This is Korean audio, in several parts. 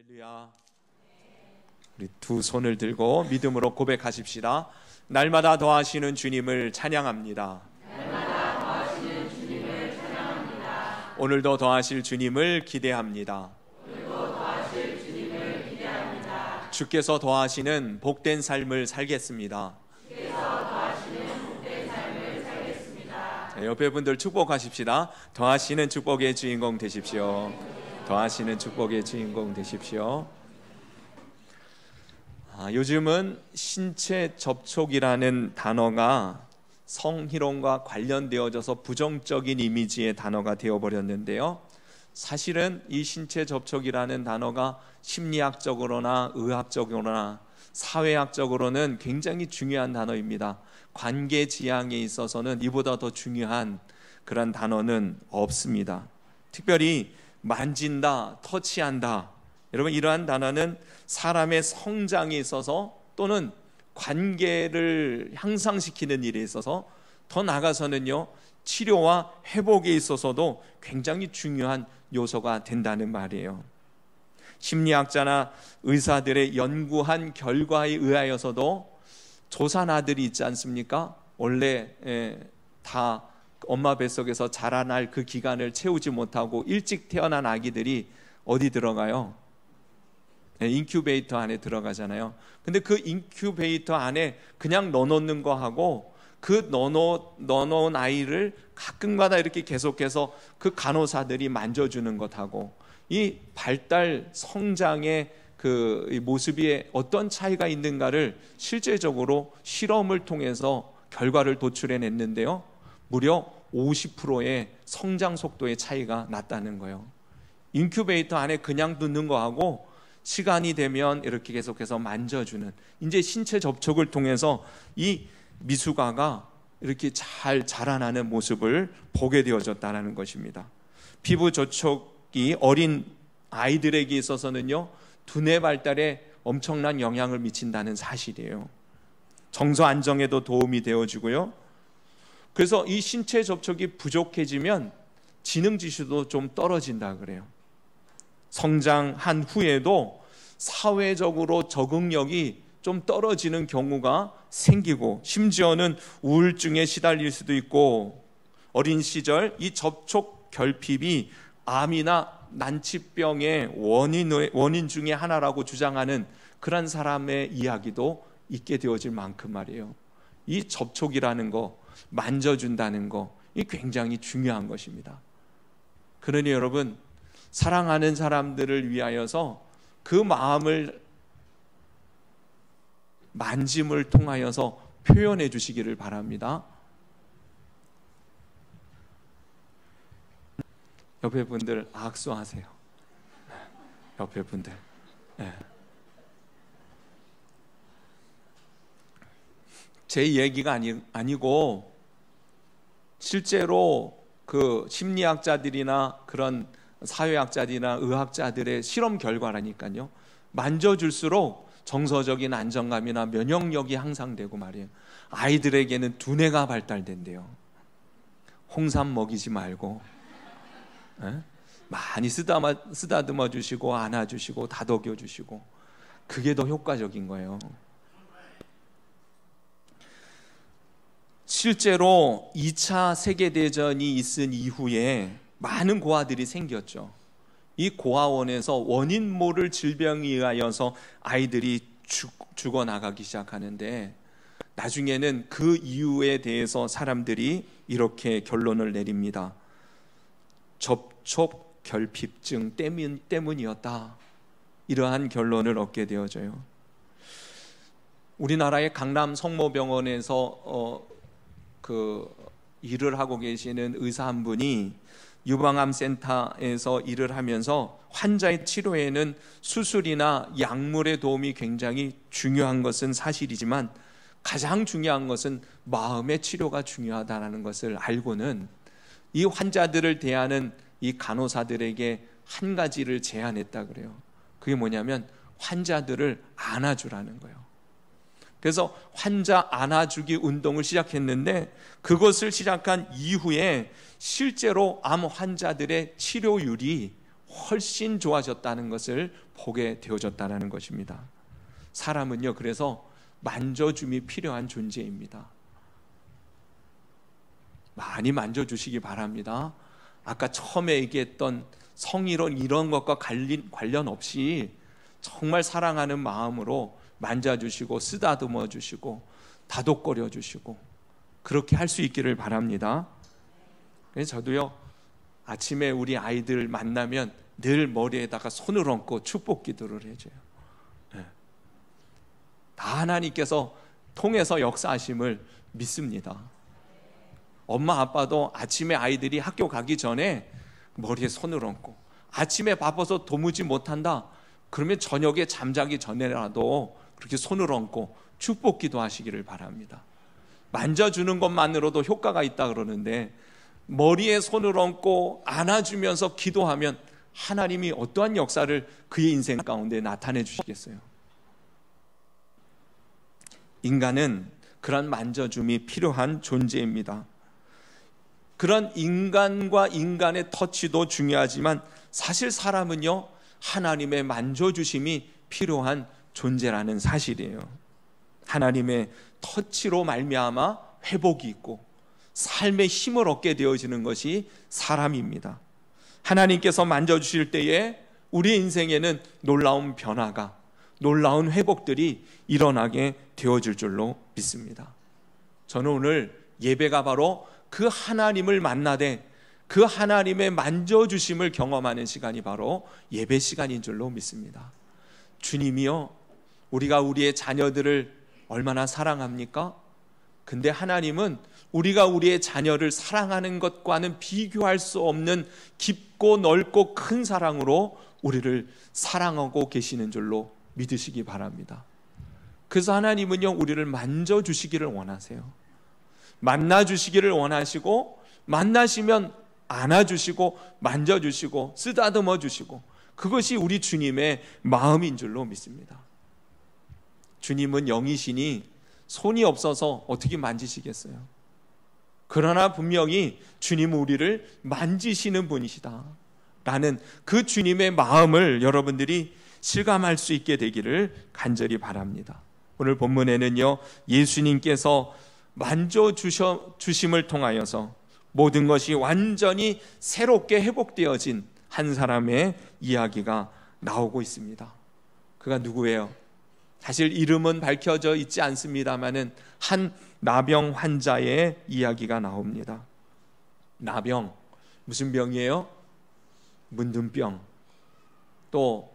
할렐루야. 우리 두 손을 들고 믿음으로 고백하십시다. 날마다 더하시는 주님을 찬양합니다. 날마다 더하시는 주님을 찬양합니다. 오늘도 더하실 주님을 기대합니다. 오늘도 더하실 주님을 기대합니다. 주께서 더하시는 복된 삶을 살겠습니다. 주께서 더하시는 복된 삶을 살겠습니다. 네, 옆에 분들 축복하십시다. 더하시는 축복의 주인공 되십시오. 더하시는 축복의 주인공 되십시오. 요즘은 신체 접촉이라는 단어가 성희롱과 관련되어져서 부정적인 이미지의 단어가 되어버렸는데요. 사실은 이 신체 접촉이라는 단어가 심리학적으로나 의학적으로나 사회학적으로는 굉장히 중요한 단어입니다. 관계 지향에 있어서는 이보다 더 중요한 그런 단어는 없습니다. 특별히 만진다, 터치한다. 여러분, 이러한 단어는 사람의 성장에 있어서 또는 관계를 향상시키는 일에 있어서 더 나아가서는요, 치료와 회복에 있어서도 굉장히 중요한 요소가 된다는 말이에요. 심리학자나 의사들의 연구한 결과에 의하여서도 조산아들이 있지 않습니까? 원래 다 엄마 뱃속에서 자라날 그 기간을 채우지 못하고 일찍 태어난 아기들이 어디 들어가요? 인큐베이터 안에 들어가잖아요. 근데 그 인큐베이터 안에 그냥 넣어놓는 거하고 그 넣어놓은 아이를 가끔가다 이렇게 계속해서 그 간호사들이 만져주는 것하고 이 발달 성장의 그 모습이 어떤 차이가 있는가를 실제적으로 실험을 통해서 결과를 도출해냈는데요. 무려 50%의 성장 속도의 차이가 났다는 거예요. 인큐베이터 안에 그냥 두는 거하고 시간이 되면 이렇게 계속해서 만져주는, 이제 신체 접촉을 통해서 이 미숙아가 이렇게 잘 자라나는 모습을 보게 되어졌다는 것입니다. 피부 접촉이 어린 아이들에게 있어서는요, 두뇌 발달에 엄청난 영향을 미친다는 사실이에요. 정서 안정에도 도움이 되어주고요. 그래서 이 신체 접촉이 부족해지면 지능 지수도 좀 떨어진다 그래요. 성장한 후에도 사회적으로 적응력이 좀 떨어지는 경우가 생기고 심지어는 우울증에 시달릴 수도 있고, 어린 시절 이 접촉 결핍이 암이나 난치병의 원인 중에 하나라고 주장하는 그런 사람의 이야기도 있게 되어질 만큼 말이에요. 이 접촉이라는 거, 만져준다는 거, 이 굉장히 중요한 것입니다. 그러니 여러분, 사랑하는 사람들을 위하여서 그 마음을 만짐을 통하여서 표현해 주시기를 바랍니다. 옆에 분들 악수하세요. 옆에 분들. 네. 제 얘기가 아니고 실제로 그 심리학자들이나 그런 사회학자들이나 의학자들의 실험 결과라니까요. 만져줄수록 정서적인 안정감이나 면역력이 향상되고 말이에요. 아이들에게는 두뇌가 발달된대요. 홍삼 먹이지 말고 많이 쓰다듬어 주시고 안아주시고 다독여 주시고, 그게 더 효과적인 거예요. 실제로 2차 세계대전이 있은 이후에 많은 고아들이 생겼죠. 이 고아원에서 원인 모를 질병에 의하여서 아이들이 죽어나가기 시작하는데, 나중에는 그 이유에 대해서 사람들이 이렇게 결론을 내립니다. 접촉 결핍증 때문이었다. 이러한 결론을 얻게 되어져요. 우리나라의 강남 성모병원에서 일을 하고 계시는 의사 한 분이 유방암 센터에서 일을 하면서 환자의 치료에는 수술이나 약물의 도움이 굉장히 중요한 것은 사실이지만 가장 중요한 것은 마음의 치료가 중요하다는 것을 알고는 이 환자들을 대하는 이 간호사들에게 한 가지를 제안했다 그래요. 그게 뭐냐면 환자들을 안아주라는 거예요. 그래서 환자 안아주기 운동을 시작했는데, 그것을 시작한 이후에 실제로 암 환자들의 치료율이 훨씬 좋아졌다는 것을 보게 되어졌다는 것입니다. 사람은요, 그래서 만져줌이 필요한 존재입니다. 많이 만져주시기 바랍니다. 아까 처음에 얘기했던 성희롱 이런 것과 관련 없이 정말 사랑하는 마음으로 만져주시고 쓰다듬어 주시고 다독거려 주시고 그렇게 할 수 있기를 바랍니다. 그래서 저도요, 아침에 우리 아이들 만나면 늘 머리에다가 손을 얹고 축복 기도를 해줘요. 다 하나님께서 통해서 역사하심을 믿습니다. 엄마 아빠도 아침에 아이들이 학교 가기 전에 머리에 손을 얹고, 아침에 바빠서 도무지 못한다 그러면 저녁에 잠자기 전에라도 그렇게 손을 얹고 축복 기도하시기를 바랍니다. 만져주는 것만으로도 효과가 있다 그러는데 머리에 손을 얹고 안아주면서 기도하면 하나님이 어떠한 역사를 그의 인생 가운데 나타내 주시겠어요? 인간은 그런 만져줌이 필요한 존재입니다. 그런 인간과 인간의 터치도 중요하지만 사실 사람은요, 하나님의 만져주심이 필요한 존재라는 사실이에요. 하나님의 터치로 말미암아 회복이 있고 삶의 힘을 얻게 되어지는 것이 사람입니다. 하나님께서 만져주실 때에 우리 인생에는 놀라운 변화가, 놀라운 회복들이 일어나게 되어질 줄로 믿습니다. 저는 오늘 예배가 바로 그 하나님을 만나되 그 하나님의 만져주심을 경험하는 시간이 바로 예배 시간인 줄로 믿습니다. 주님이요, 우리가 우리의 자녀들을 얼마나 사랑합니까? 근데 하나님은 우리가 우리의 자녀를 사랑하는 것과는 비교할 수 없는 깊고 넓고 큰 사랑으로 우리를 사랑하고 계시는 줄로 믿으시기 바랍니다. 그래서 하나님은요, 우리를 만져주시기를 원하세요. 만나주시기를 원하시고, 만나시면 안아주시고 만져주시고 쓰다듬어 주시고, 그것이 우리 주님의 마음인 줄로 믿습니다. 주님은 영이시니 손이 없어서 어떻게 만지시겠어요? 그러나 분명히 주님은 우리를 만지시는 분이시다 라는 그 주님의 마음을 여러분들이 실감할 수 있게 되기를 간절히 바랍니다. 오늘 본문에는요, 예수님께서 만져주심을 통하여서 모든 것이 완전히 새롭게 회복되어진 한 사람의 이야기가 나오고 있습니다. 그가 누구예요? 사실 이름은 밝혀져 있지 않습니다만은 한 나병 환자의 이야기가 나옵니다. 나병, 무슨 병이에요? 문둥병, 또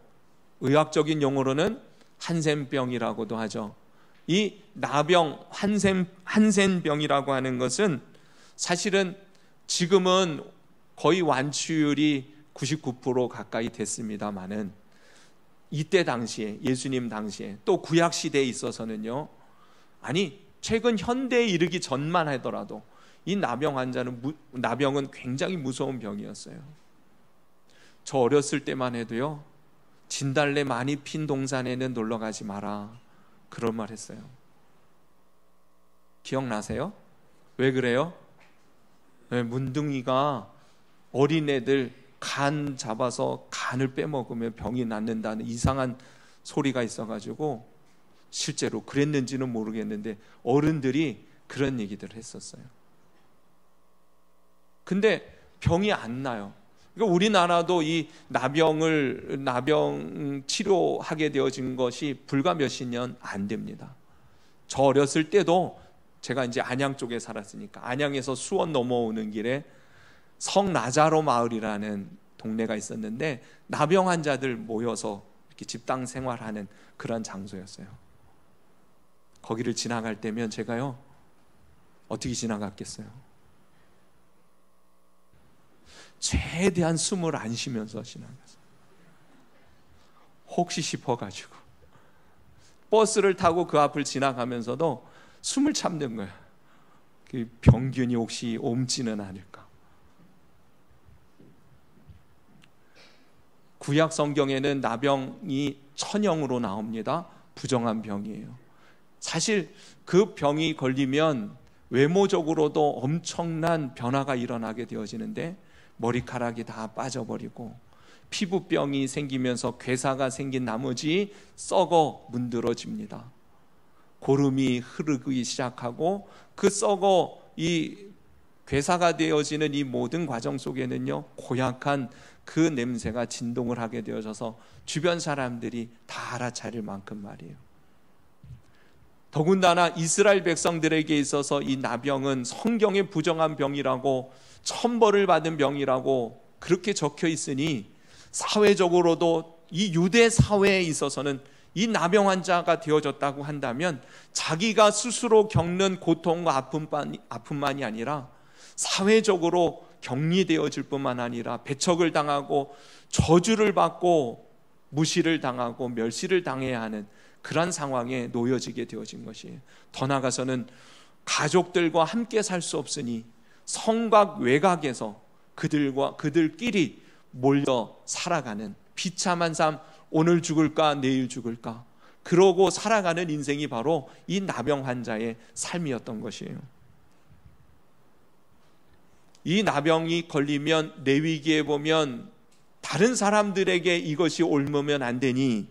의학적인 용어로는 한센병이라고도 하죠. 이 나병, 한센병이라고 하는 것은 사실은 지금은 거의 완치율이 99% 가까이 됐습니다만은 이때 당시에, 예수님 당시에, 또 구약 시대에 있어서는요, 아니 최근 현대에 이르기 전만 하더라도 이 나병은 굉장히 무서운 병이었어요. 저 어렸을 때만 해도요, 진달래 많이 핀 동산에는 놀러 가지 마라 그런 말 했어요. 기억나세요? 왜 그래요? 문둥이가 어린애들 간 잡아서 간을 빼먹으면 병이 낫는다는 이상한 소리가 있어가지고 실제로 그랬는지는 모르겠는데 어른들이 그런 얘기들을 했었어요. 근데 병이 안 나요. 그러니까 우리나라도 이 나병 치료하게 되어진 것이 불과 몇십 년 안 됩니다. 저 어렸을 때도 제가 이제 안양 쪽에 살았으니까 안양에서 수원 넘어오는 길에 성나자로 마을이라는 동네가 있었는데 나병 환자들 모여서 이렇게 집단 생활하는 그런 장소였어요. 거기를 지나갈 때면 제가요, 어떻게 지나갔겠어요? 최대한 숨을 안 쉬면서 지나갔어요. 혹시 싶어가지고 버스를 타고 그 앞을 지나가면서도 숨을 참는 거예요. 그 병균이 혹시 옮지는 않을까. 구약 성경에는 나병이 천형으로 나옵니다. 부정한 병이에요. 사실 그 병이 걸리면 외모적으로도 엄청난 변화가 일어나게 되어지는데 머리카락이 다 빠져버리고 피부병이 생기면서 괴사가 생긴 나머지 썩어 문드러집니다. 고름이 흐르기 시작하고 그 썩어 이 괴사가 되어지는 이 모든 과정 속에는요, 고약한 그 냄새가 진동을 하게 되어져서 주변 사람들이 다 알아차릴 만큼 말이에요. 더군다나 이스라엘 백성들에게 있어서 이 나병은 성경에 부정한 병이라고, 천벌을 받은 병이라고 그렇게 적혀 있으니 사회적으로도 이 유대 사회에 있어서는 이 나병 환자가 되어졌다고 한다면 자기가 스스로 겪는 고통과 아픔만이 아니라 사회적으로 격리되어질 뿐만 아니라 배척을 당하고 저주를 받고 무시를 당하고 멸시를 당해야 하는 그런 상황에 놓여지게 되어진 것이에요. 더 나아가서는 가족들과 함께 살 수 없으니 성곽 외곽에서 그들끼리 몰려 살아가는 비참한 삶, 오늘 죽을까 내일 죽을까 그러고 살아가는 인생이 바로 이 나병 환자의 삶이었던 것이에요. 이 나병이 걸리면 레위기에 보면 다른 사람들에게 이것이 옮으면 안 되니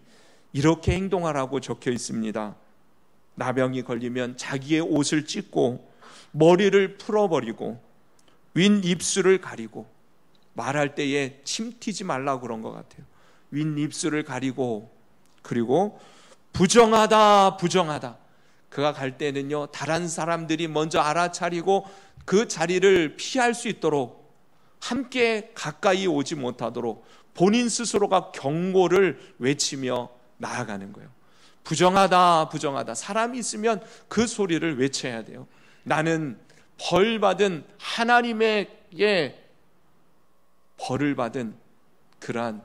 이렇게 행동하라고 적혀 있습니다. 나병이 걸리면 자기의 옷을 찢고 머리를 풀어버리고 윗 입술을 가리고, 말할 때에 침 튀지 말라고 그런 것 같아요. 윗 입술을 가리고, 그리고 부정하다 부정하다, 그가 갈 때는요 다른 사람들이 먼저 알아차리고 그 자리를 피할 수 있도록, 함께 가까이 오지 못하도록 본인 스스로가 경고를 외치며 나아가는 거예요. 부정하다 부정하다, 사람이 있으면 그 소리를 외쳐야 돼요. 나는 벌받은, 하나님에게 벌을 받은 그러한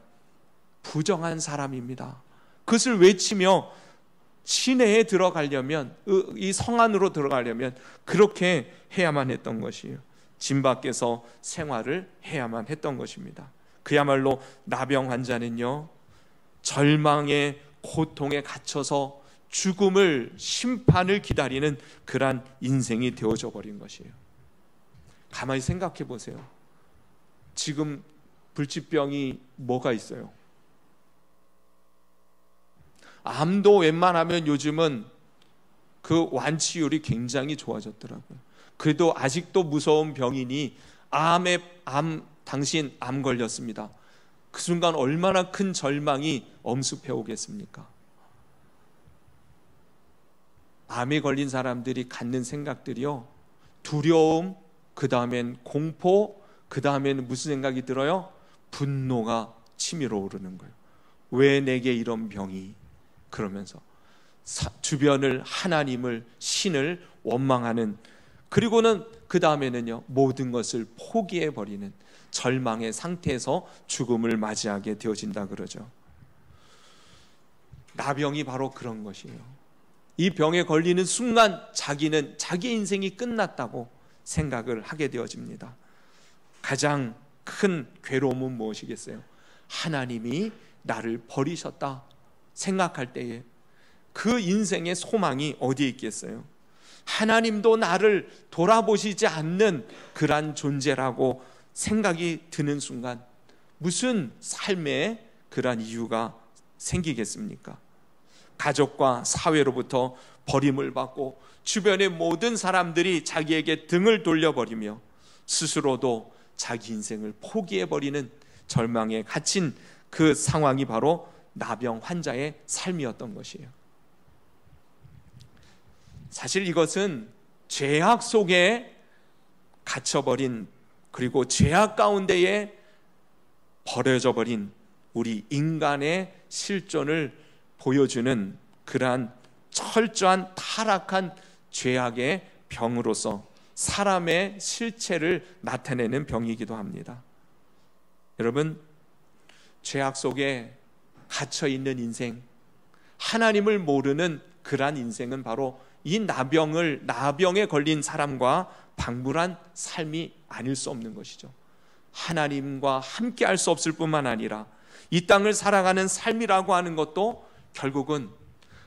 부정한 사람입니다. 그것을 외치며 시내에 들어가려면, 이 성 안으로 들어가려면 그렇게 해야만 했던 것이에요. 진 밖에서 생활을 해야만 했던 것입니다. 그야말로 나병 환자는요 절망의 고통에 갇혀서 죽음을, 심판을 기다리는 그러한 인생이 되어져 버린 것이에요. 가만히 생각해 보세요. 지금 불치병이 뭐가 있어요? 암도 웬만하면 요즘은 그 완치율이 굉장히 좋아졌더라고요. 그래도 아직도 무서운 병이니 당신 암 걸렸습니다. 그 순간 얼마나 큰 절망이 엄습해 오겠습니까? 암에 걸린 사람들이 갖는 생각들이요, 두려움, 그 다음엔 공포, 그 다음에는 무슨 생각이 들어요? 분노가 치밀어 오르는 거예요. 왜 내게 이런 병이? 그러면서 주변을, 하나님을, 신을 원망하는, 그리고는 그 다음에는요 모든 것을 포기해 버리는 절망의 상태에서 죽음을 맞이하게 되어진다 그러죠. 나병이 바로 그런 것이에요. 이 병에 걸리는 순간 자기는 자기 인생이 끝났다고 생각을 하게 되어집니다. 가장 큰 괴로움은 무엇이겠어요? 하나님이 나를 버리셨다 생각할 때에 그 인생의 소망이 어디에 있겠어요? 하나님도 나를 돌아보시지 않는 그러한 존재라고 생각이 드는 순간 무슨 삶에 그러한 이유가 생기겠습니까? 가족과 사회로부터 버림을 받고 주변의 모든 사람들이 자기에게 등을 돌려버리며 스스로도 자기 인생을 포기해버리는 절망에 갇힌 그 상황이 바로 나병 환자의 삶이었던 것이에요. 사실 이것은 죄악 속에 갇혀버린, 그리고 죄악 가운데에 버려져 버린 우리 인간의 실존을 보여주는 그러한 철저한 타락한 죄악의 병으로서 사람의 실체를 나타내는 병이기도 합니다. 여러분, 죄악 속에 갇혀 있는 인생, 하나님을 모르는 그러한 인생은 바로 이 나병에 걸린 사람과 방불한 삶이 아닐 수 없는 것이죠. 하나님과 함께 할 수 없을 뿐만 아니라 이 땅을 살아가는 삶이라고 하는 것도 결국은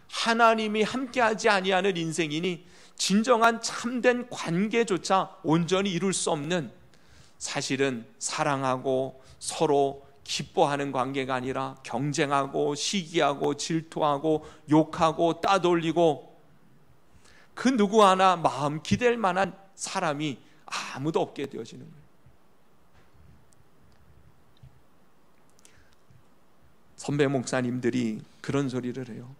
하나님이 함께하지 아니하는 인생이니 진정한 참된 관계조차 온전히 이룰 수 없는, 사실은 사랑하고 서로 기뻐하는 관계가 아니라 경쟁하고 시기하고 질투하고 욕하고 따돌리고 그 누구 하나 마음 기댈 만한 사람이 아무도 없게 되어지는 거예요. 선배 목사님들이 그런 소리를 해요.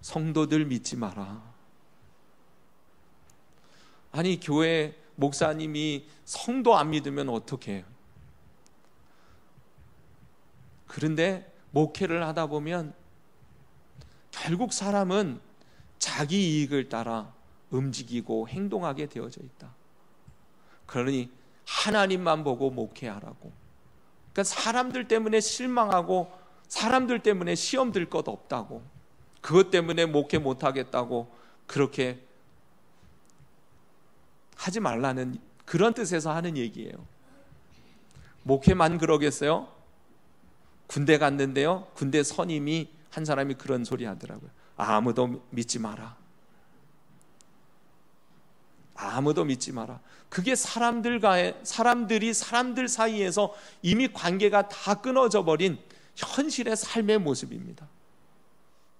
성도들 믿지 마라. 아니, 교회 목사님이 성도 안 믿으면 어떻게 해요? 그런데 목회를 하다 보면 결국 사람은 자기 이익을 따라 움직이고 행동하게 되어져 있다. 그러니 하나님만 보고 목회하라고. 그러니까 사람들 때문에 실망하고 사람들 때문에 시험 들 것 없다고, 그것 때문에 목회 못하겠다고 그렇게 하지 말라는 그런 뜻에서 하는 얘기예요. 목회만 그러겠어요? 군대 갔는데요, 군대 선임이 한 사람이 그런 소리 하더라고요. 아무도 믿지 마라. 아무도 믿지 마라. 그게 사람들 사이에서 이미 관계가 다 끊어져 버린 현실의 삶의 모습입니다.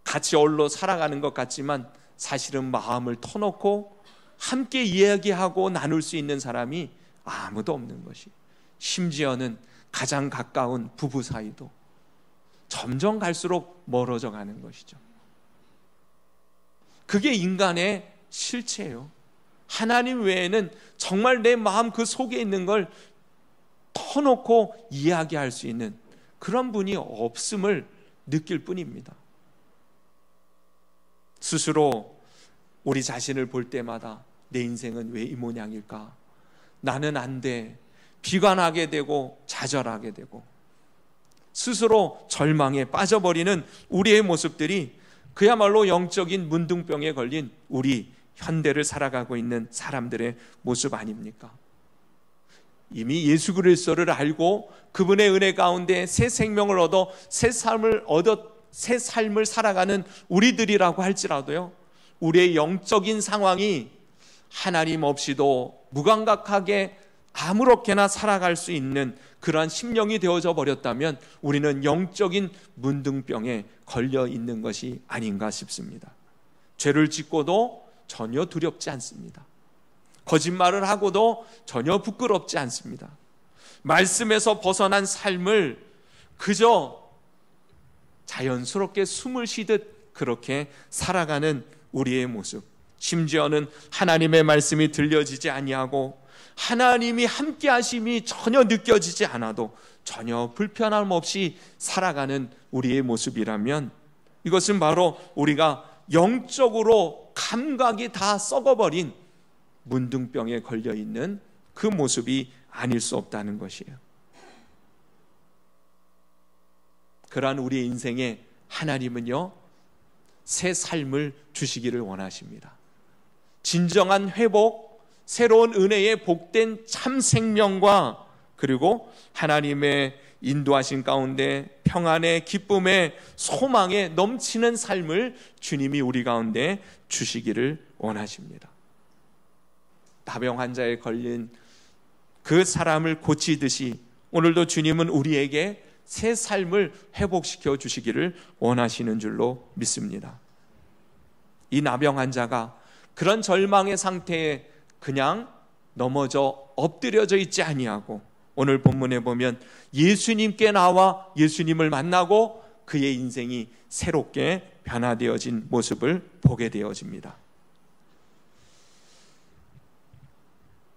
같이 어울러 살아가는 것 같지만 사실은 마음을 터놓고 함께 이야기하고 나눌 수 있는 사람이 아무도 없는 것이, 심지어는 가장 가까운 부부 사이도 점점 갈수록 멀어져 가는 것이죠. 그게 인간의 실체예요. 하나님 외에는 정말 내 마음 그 속에 있는 걸 터놓고 이야기할 수 있는 그런 분이 없음을 느낄 뿐입니다. 스스로 우리 자신을 볼 때마다 내 인생은 왜 이 모양일까? 나는 안 돼. 비관하게 되고 좌절하게 되고 스스로 절망에 빠져버리는 우리의 모습들이 그야말로 영적인 문둥병에 걸린 우리 현대를 살아가고 있는 사람들의 모습 아닙니까? 이미 예수 그리스도를 알고 그분의 은혜 가운데 새 생명을 얻어 새 삶을 살아가는 우리들이라고 할지라도요, 우리의 영적인 상황이 하나님 없이도 무감각하게 아무렇게나 살아갈 수 있는 그러한 심령이 되어져 버렸다면 우리는 영적인 문둥병에 걸려 있는 것이 아닌가 싶습니다. 죄를 짓고도 전혀 두렵지 않습니다. 거짓말을 하고도 전혀 부끄럽지 않습니다. 말씀에서 벗어난 삶을 그저 자연스럽게 숨을 쉬듯 그렇게 살아가는 우리의 모습, 심지어는 하나님의 말씀이 들려지지 아니하고 하나님이 함께 하심이 전혀 느껴지지 않아도 전혀 불편함 없이 살아가는 우리의 모습이라면 이것은 바로 우리가 영적으로 감각이 다 썩어버린 문둥병에 걸려있는 그 모습이 아닐 수 없다는 것이에요. 그러한 우리의 인생에 하나님은요, 새 삶을 주시기를 원하십니다. 진정한 회복, 새로운 은혜의 복된 참 생명과 그리고 하나님의 인도하신 가운데 평안의 기쁨의 소망에 넘치는 삶을 주님이 우리 가운데 주시기를 원하십니다. 나병 환자에 걸린 그 사람을 고치듯이 오늘도 주님은 우리에게 새 삶을 회복시켜 주시기를 원하시는 줄로 믿습니다. 이 나병 환자가 그런 절망의 상태에 그냥 넘어져 엎드려져 있지 아니하고 오늘 본문에 보면 예수님께 나와 예수님을 만나고 그의 인생이 새롭게 변화되어진 모습을 보게 되어집니다.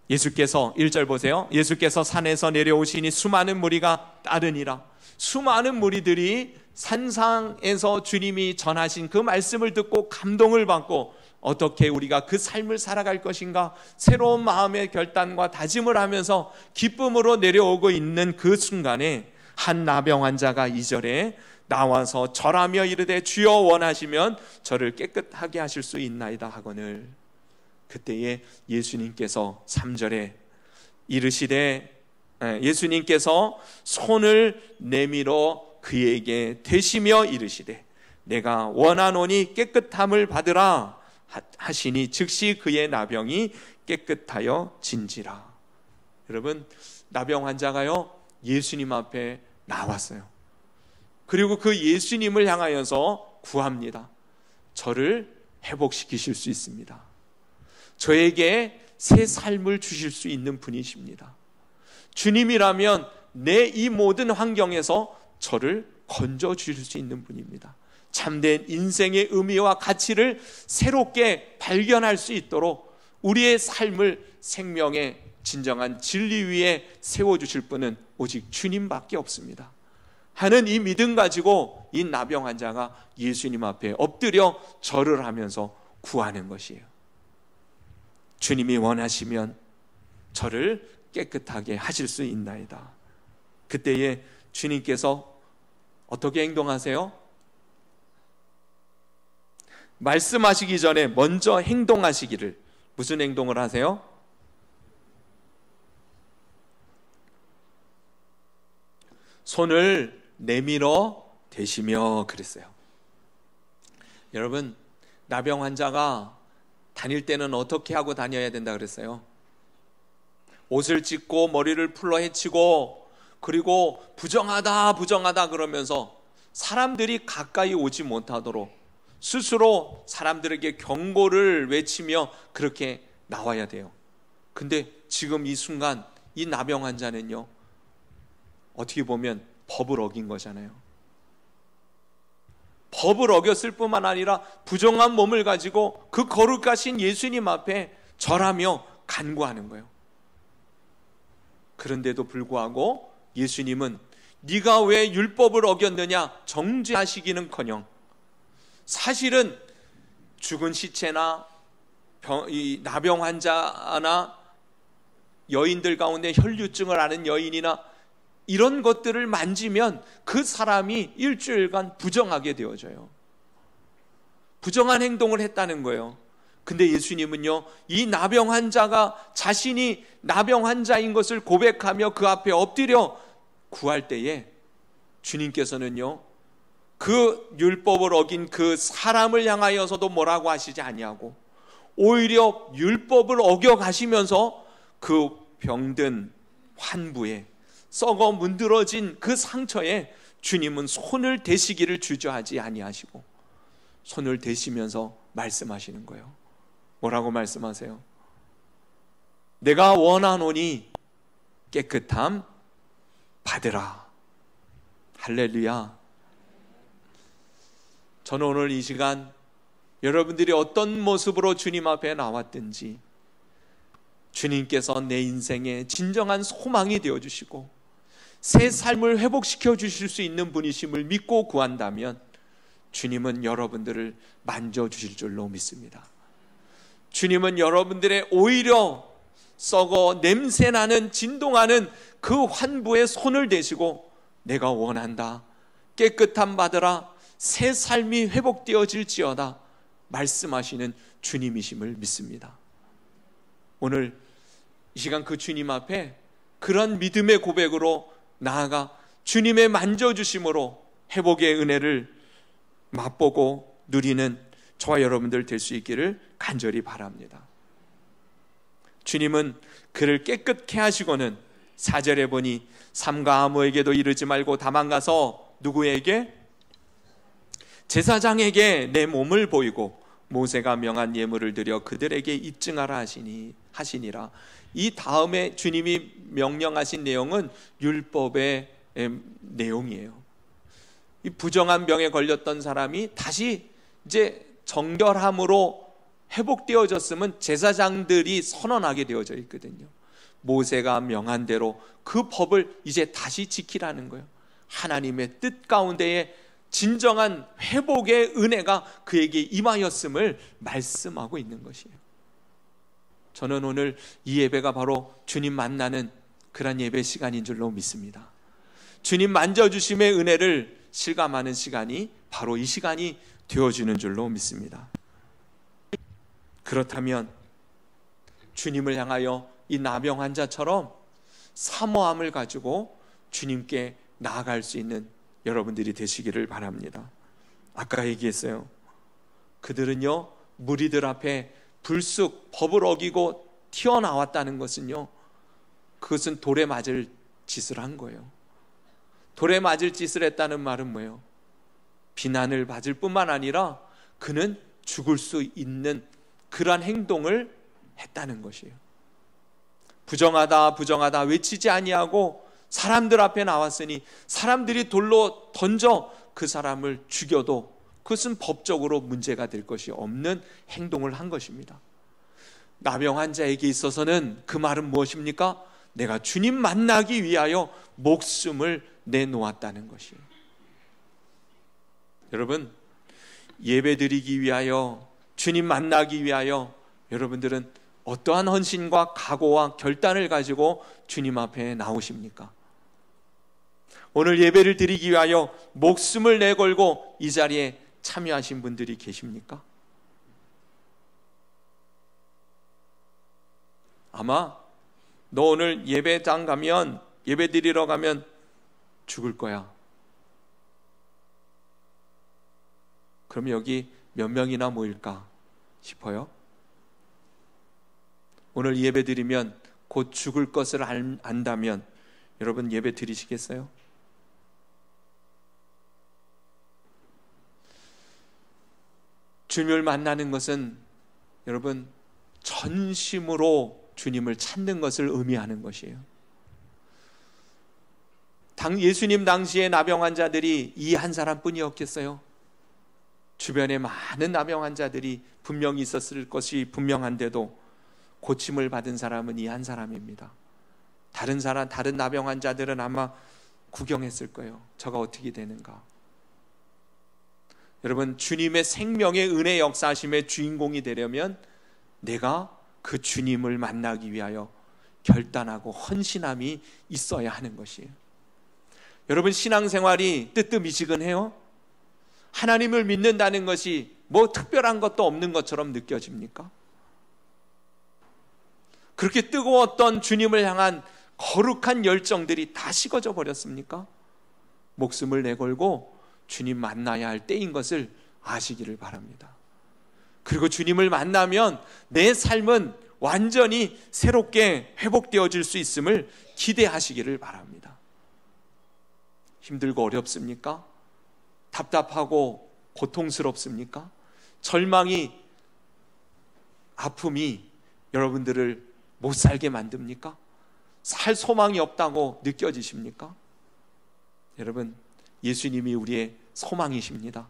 예수께서 1절 보세요. 예수께서 산에서 내려오시니 수많은 무리가 따르니라. 수많은 무리들이 산상에서 주님이 전하신 그 말씀을 듣고 감동을 받고 어떻게 우리가 그 삶을 살아갈 것인가 새로운 마음의 결단과 다짐을 하면서 기쁨으로 내려오고 있는 그 순간에 한 나병 환자가 2절에 나와서 절하며 이르되 주여 원하시면 저를 깨끗하게 하실 수 있나이다 하거늘. 그때에 예수님께서 3절에 이르시되 예수님께서 손을 내밀어 그에게 대시며 이르시되 내가 원하노니 깨끗함을 받으라 하시니 즉시 그의 나병이 깨끗하여 진지라. 여러분, 나병 환자가요 예수님 앞에 나왔어요. 그리고 그 예수님을 향하여서 구합니다. 저를 회복시키실 수 있습니다. 저에게 새 삶을 주실 수 있는 분이십니다. 주님이라면 내 이 모든 환경에서 저를 건져 주실 수 있는 분입니다. 참된 인생의 의미와 가치를 새롭게 발견할 수 있도록 우리의 삶을 생명의 진정한 진리 위에 세워주실 분은 오직 주님밖에 없습니다 하는 이 믿음 가지고 이 나병 환자가 예수님 앞에 엎드려 절을 하면서 구하는 것이에요. 주님이 원하시면 저를 깨끗하게 하실 수 있나이다. 그때에 주님께서 어떻게 행동하세요? 말씀하시기 전에 먼저 행동하시기를. 무슨 행동을 하세요? 손을 내밀어 대시며 그랬어요. 여러분, 나병 환자가 다닐 때는 어떻게 하고 다녀야 된다 그랬어요? 옷을 찢고 머리를 풀러 헤치고 그리고 부정하다 그러면서 사람들이 가까이 오지 못하도록 스스로 사람들에게 경고를 외치며 그렇게 나와야 돼요. 근데 지금 이 순간 이 나병 환자는요, 어떻게 보면 법을 어긴 거잖아요. 법을 어겼을 뿐만 아니라 부정한 몸을 가지고 그 거룩하신 예수님 앞에 절하며 간구하는 거예요. 그런데도 불구하고 예수님은 네가 왜 율법을 어겼느냐 정죄하시기는커녕 사실은 죽은 시체나 이 나병 환자나 여인들 가운데 혈류증을 앓은 여인이나 이런 것들을 만지면 그 사람이 일주일간 부정하게 되어져요. 부정한 행동을 했다는 거예요. 근데 예수님은요, 이 나병 환자가 자신이 나병 환자인 것을 고백하며 그 앞에 엎드려 구할 때에 주님께서는요, 그 율법을 어긴 그 사람을 향하여서도 뭐라고 하시지 아니하고 오히려 율법을 어겨 가시면서 그 병든 환부에 썩어 문드러진 그 상처에 주님은 손을 대시기를 주저하지 아니하시고 손을 대시면서 말씀하시는 거예요. 뭐라고 말씀하세요? 내가 원하노니 깨끗함 받으라. 할렐루야. 저는 오늘 이 시간 여러분들이 어떤 모습으로 주님 앞에 나왔든지 주님께서 내 인생의 진정한 소망이 되어주시고 새 삶을 회복시켜 주실 수 있는 분이심을 믿고 구한다면 주님은 여러분들을 만져주실 줄로 믿습니다. 주님은 여러분들의 오히려 썩어 냄새나는 진동하는 그 환부에 손을 대시고 내가 원한다, 깨끗함 받으라, 새 삶이 회복되어질지어다 말씀하시는 주님이심을 믿습니다. 오늘 이 시간 그 주님 앞에 그런 믿음의 고백으로 나아가 주님의 만져주심으로 회복의 은혜를 맛보고 누리는 저와 여러분들 될 수 있기를 간절히 바랍니다. 주님은 그를 깨끗게 하시고는 4절에 보니 삼가 아무에게도 이르지 말고 다만 가서 누구에게? 제사장에게 내 몸을 보이고 모세가 명한 예물을 드려 그들에게 입증하라 하시니라. 이 다음에 주님이 명령하신 내용은 율법의 내용이에요. 이 부정한 병에 걸렸던 사람이 다시 이제 정결함으로 회복되어졌으면 제사장들이 선언하게 되어져 있거든요. 모세가 명한 대로 그 법을 이제 다시 지키라는 거예요. 하나님의 뜻 가운데에 진정한 회복의 은혜가 그에게 임하였음을 말씀하고 있는 것이에요. 저는 오늘 이 예배가 바로 주님 만나는 그런 예배 시간인 줄로 믿습니다. 주님 만져주심의 은혜를 실감하는 시간이 바로 이 시간이 되어주는 줄로 믿습니다. 그렇다면 주님을 향하여 이 나병 환자처럼 사모함을 가지고 주님께 나아갈 수 있는 여러분들이 되시기를 바랍니다. 아까 얘기했어요. 그들은요, 무리들 앞에 불쑥 법을 어기고 튀어나왔다는 것은요, 그것은 돌에 맞을 짓을 한 거예요. 돌에 맞을 짓을 했다는 말은 뭐예요? 비난을 받을 뿐만 아니라 그는 죽을 수 있는 그러한 행동을 했다는 것이에요. 부정하다 부정하다 외치지 아니하고 사람들 앞에 나왔으니 사람들이 돌로 던져 그 사람을 죽여도 그것은 법적으로 문제가 될 것이 없는 행동을 한 것입니다. 나병 환자에게 있어서는 그 말은 무엇입니까? 내가 주님 만나기 위하여 목숨을 내놓았다는 것이에요. 여러분, 예배드리기 위하여, 주님 만나기 위하여 여러분들은 어떠한 헌신과 각오와 결단을 가지고 주님 앞에 나오십니까? 오늘 예배를 드리기 위하여 목숨을 내걸고 이 자리에 참여하신 분들이 계십니까? 아마 너 오늘 예배당 가면, 예배 드리러 가면 죽을 거야. 그럼 여기 몇 명이나 모일까 싶어요? 오늘 예배 드리면 곧 죽을 것을 안다면 여러분 예배 드리시겠어요? 주님을 만나는 것은 여러분 전심으로 주님을 찾는 것을 의미하는 것이에요. 예수님 당시에 나병 환자들이 이 한 사람뿐이었겠어요? 주변에 많은 나병 환자들이 분명히 있었을 것이 분명한데도 고침을 받은 사람은 이 한 사람입니다. 다른 나병 환자들은 아마 구경했을 거예요. 저가 어떻게 되는가. 여러분, 주님의 생명의 은혜 역사하심의 주인공이 되려면 내가 그 주님을 만나기 위하여 결단하고 헌신함이 있어야 하는 것이에요. 여러분, 신앙생활이 뜨뜻미지근해요? 하나님을 믿는다는 것이 뭐 특별한 것도 없는 것처럼 느껴집니까? 그렇게 뜨거웠던 주님을 향한 거룩한 열정들이 다 식어져 버렸습니까? 목숨을 내걸고 주님 만나야 할 때인 것을 아시기를 바랍니다. 그리고 주님을 만나면 내 삶은 완전히 새롭게 회복되어질 수 있음을 기대하시기를 바랍니다. 힘들고 어렵습니까? 답답하고 고통스럽습니까? 절망이, 아픔이 여러분들을 못 살게 만듭니까? 살 소망이 없다고 느껴지십니까? 여러분, 예수님이 우리의 소망이십니다.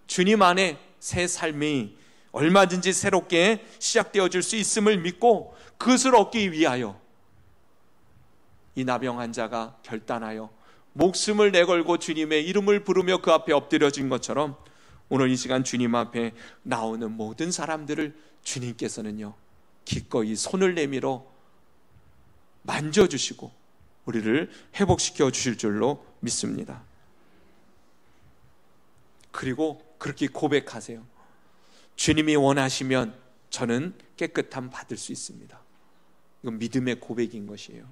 주님 안에 새 삶이 얼마든지 새롭게 시작되어질 수 있음을 믿고 그것을 얻기 위하여 이 나병 환자가 결단하여 목숨을 내걸고 주님의 이름을 부르며 그 앞에 엎드려진 것처럼 오늘 이 시간 주님 앞에 나오는 모든 사람들을 주님께서는요 기꺼이 손을 내밀어 만져주시고 우리를 회복시켜 주실 줄로 믿습니다. 그리고 그렇게 고백하세요. 주님이 원하시면 저는 깨끗함 받을 수 있습니다. 이건 믿음의 고백인 것이에요.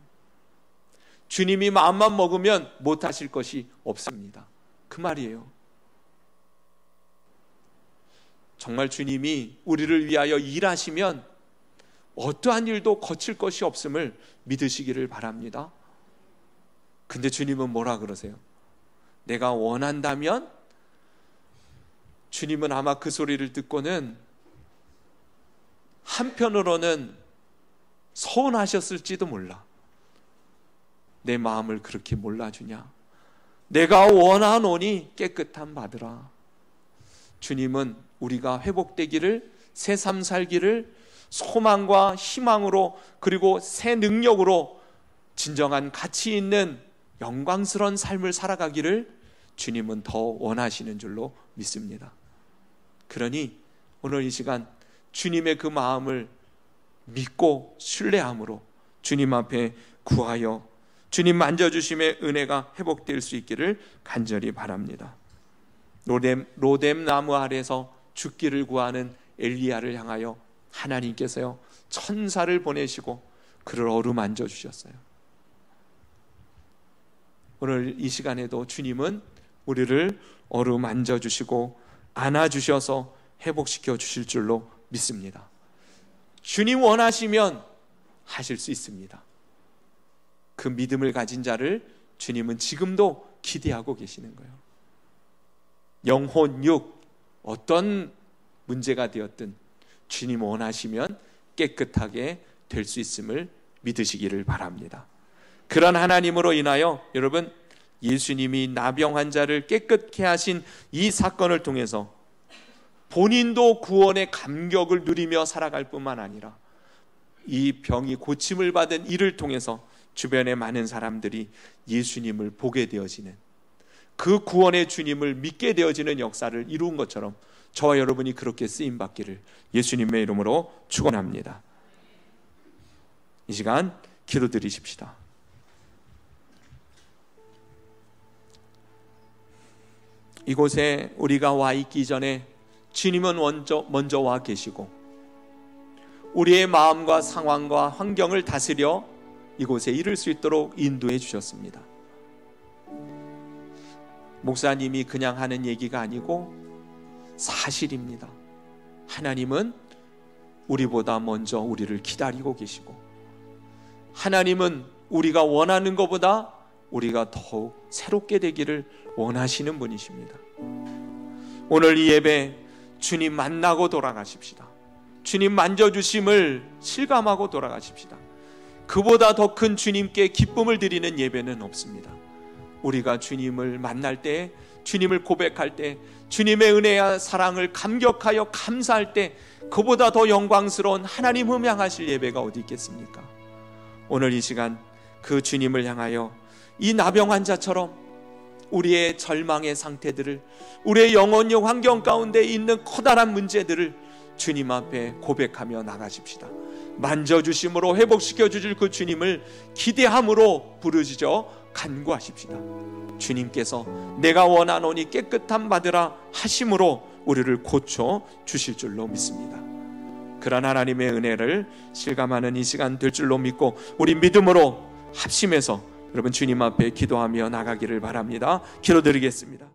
주님이 마음만 먹으면 못하실 것이 없습니다. 그 말이에요. 정말 주님이 우리를 위하여 일하시면 어떠한 일도 거칠 것이 없음을 믿으시기를 바랍니다. 근데 주님은 뭐라 그러세요? 내가 원한다면? 주님은 아마 그 소리를 듣고는 한편으로는 서운하셨을지도 몰라. 내 마음을 그렇게 몰라주냐? 내가 원하노니 깨끗함 받으라. 주님은 우리가 회복되기를, 새 삶 살기를 소망과 희망으로 그리고 새 능력으로 진정한 가치 있는 영광스러운 삶을 살아가기를 주님은 더 원하시는 줄로 믿습니다. 그러니 오늘 이 시간 주님의 그 마음을 믿고 신뢰함으로 주님 앞에 구하여 주님 만져주심의 은혜가 회복될 수 있기를 간절히 바랍니다. 로뎀 나무 아래서 죽기를 구하는 엘리야를 향하여 하나님께서요 천사를 보내시고 그를 어루만져 주셨어요. 오늘 이 시간에도 주님은 우리를 어루만져 주시고 안아주셔서 회복시켜 주실 줄로 믿습니다. 주님 원하시면 하실 수 있습니다. 그 믿음을 가진 자를 주님은 지금도 기대하고 계시는 거예요. 영혼, 육, 어떤 문제가 되었든 주님 원하시면 깨끗하게 될 수 있음을 믿으시기를 바랍니다. 그런 하나님으로 인하여 여러분, 예수님이 나병 환자를 깨끗게 하신 이 사건을 통해서 본인도 구원의 감격을 누리며 살아갈 뿐만 아니라 이 병이 고침을 받은 이를 통해서 주변의 많은 사람들이 예수님을 보게 되어지는, 그 구원의 주님을 믿게 되어지는 역사를 이룬 것처럼 저와 여러분이 그렇게 쓰임받기를 예수님의 이름으로 축원합니다. 이 시간 기도드리십시다. 이곳에 우리가 와 있기 전에 주님은 먼저 와 계시고 우리의 마음과 상황과 환경을 다스려 이곳에 이를 수 있도록 인도해 주셨습니다. 목사님이 그냥 하는 얘기가 아니고 사실입니다. 하나님은 우리보다 먼저 우리를 기다리고 계시고, 하나님은 우리가 원하는 것보다 우리가 더욱 새롭게 되기를 원하시는 분이십니다. 오늘 이 예배 주님 만나고 돌아가십시다. 주님 만져주심을 실감하고 돌아가십시다. 그보다 더 큰 주님께 기쁨을 드리는 예배는 없습니다. 우리가 주님을 만날 때, 주님을 고백할 때, 주님의 은혜와 사랑을 감격하여 감사할 때 그보다 더 영광스러운 하나님을 향하실 예배가 어디 있겠습니까? 오늘 이 시간 그 주님을 향하여 이 나병 환자처럼 우리의 절망의 상태들을, 우리의 영혼의 환경 가운데 있는 커다란 문제들을 주님 앞에 고백하며 나가십시다. 만져주심으로 회복시켜 주실 그 주님을 기대함으로 부르짖어 간구하십시다. 주님께서 내가 원하노니 깨끗함 받으라 하심으로 우리를 고쳐 주실 줄로 믿습니다. 그런 하나님의 은혜를 실감하는 이 시간 될 줄로 믿고 우리 믿음으로 합심해서 여러분 주님 앞에 기도하며 나가기를 바랍니다. 기도드리겠습니다.